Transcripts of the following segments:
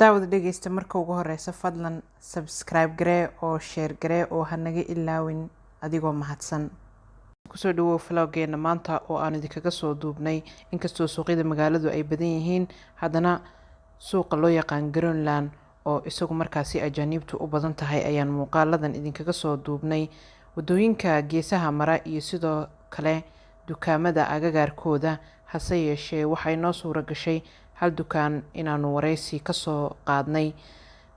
daawada dhegeysta marka ugu horeysa fadlan subscribe garee oo share garee oo hanaga ilaawin adigoo mahadsan kusoo dhawow vloggeena maanta oo aan idinkaga soo duubnay inkastoo suuqyada magaaladu ay badan yihiin haddana suuqa loo yaqaan Greenland oo isagu markaasi ajaanibtu u badan tahay ayaan muuqaaladan idinkaga soo duubnay wadooyinka geesaha mara iyo sidoo kale dukaamada agagaarkooda hase yeeshee waxay noo suura gashay hal dukaan inaanu wareysi ka soo qaadnay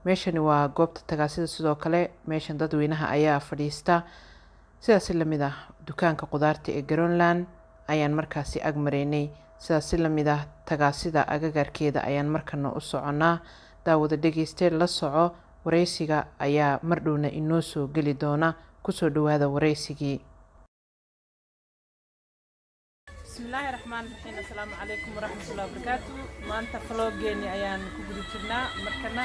meeshani waa goobta tagaasida sidoo kale meeshan dadweynaha ayaa fadhiista sidaas la mid ah dukaanka qudaarta ee Greenland ayaan markaasi ag mareynay sidaas la mid ah tagaasida agagaarkeeda ayaan markana u soconaa daawada dhegeyste la soco wareysiga ayaa mar dhowna inoo soo gali doona kusoo dhawaada wareysigii بسم الله الرحمن الرحيم السلام عليكم ورحمة الله وبركاته ما أنت فلوجيني أيام كبر جبنا مركنا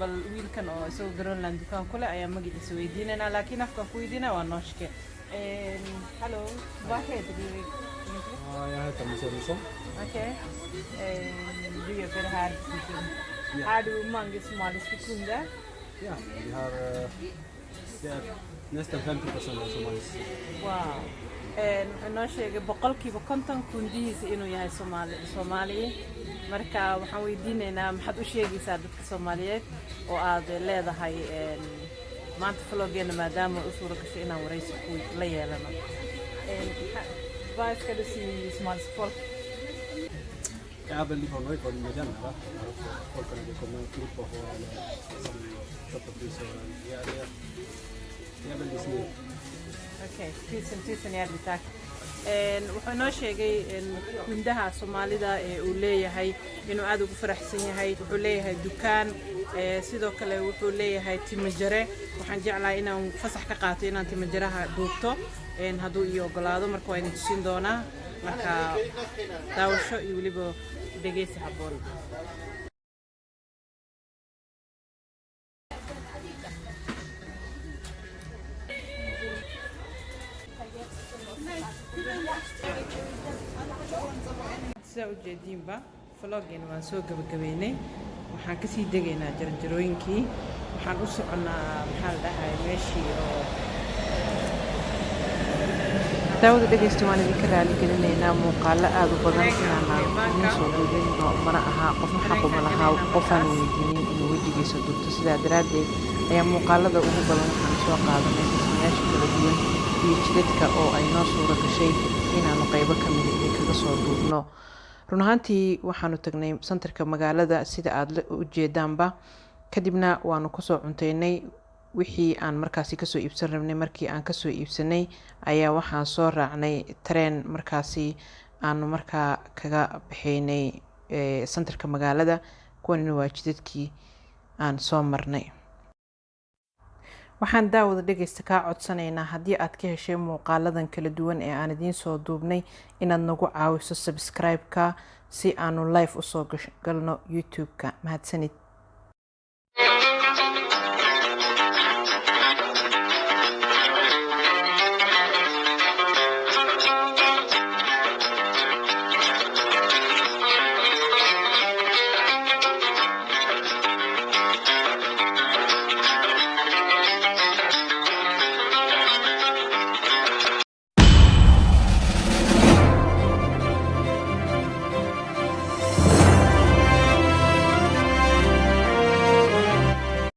بل ويل كان أو سو جرونلاند كان كله أيام ما جيت سويدينا لكن أفكار كويدينا وناشك هلو واحد Jag heter Musson. Okej. Du jobbar här i butiken. Har du många somaliska kunder? Ja, vi har nästan 50% av somalis. Wow. noo sheegay boqolkiiba 50 kundihiisa inuu yahay Soomaali marka waxaan weydiinaynaa maxaad u sheegaysaa dadka Soomaaliyeed oo aad leedahay maanta vloggeena maadaama u suura gashay inaan wareysi ku la yeelano vad ska du säga Somalis folk? Jag är väldigt van vid med den här. Folk kan det komma upp och som köper priser. Jag är väldigt snäll. Okay, tusen hjärtligt tack. Wuxuu noo sheegay kundaha Soomaalida ee uu leeyahay inuu aad ugu faraxsan yahay wuxuu leeyahay dukaan sidoo kale wuxuu leeyahay timajare waxaan jeclahay inaan fasax ka qaato inaan timajaraha duubto hadduu ii ogolaado marka waan tusin doonaa marka daawasho iyo waliba dhegeysi habboon sida u jeedinba vloggeena waan soo gabagabeynay waxaan ka sii degaynaa jarjarooyinkii waxaan u soconaa maxaa la dhahay meeshii oo daawada dhegeysta waan idinka raali gelinaynaa muuqaalo aad u badan inaan soo duubin mana aha qofna xaquma lahaa qofaan weydiinin inuu wejigiisa duubto sidaa daraaddeed ayaa muuqaalada ugu badan waxaan soo qaadanay dhismayaasha kala duwan iyo jidadka oo ay noo suura gashay inaanu qaybo ka mid idinkaga soo duubno run ahaantii waxaanu tagnay santarka magaalada sida aad u jeedaanba kadibna waanu kasoo cunteynay wixii aan markaasi kasoo iibsan rabnay markii aan kasoo iibsanay ayaa waxaan soo raacnay tareen markaasi aanu markaa kaga baxaynay santarka magaalada kuwanina waa jidadkii aan soo marnay waxaan daawada dhegeysta kaa codsanaynaa haddii aad ka heshay muuqaaladan kala duwan ee aan idiin soo duubnay inaad nagu caawiso subscribe-ka si aanu live usoo galno YouTube-ka mahadsanid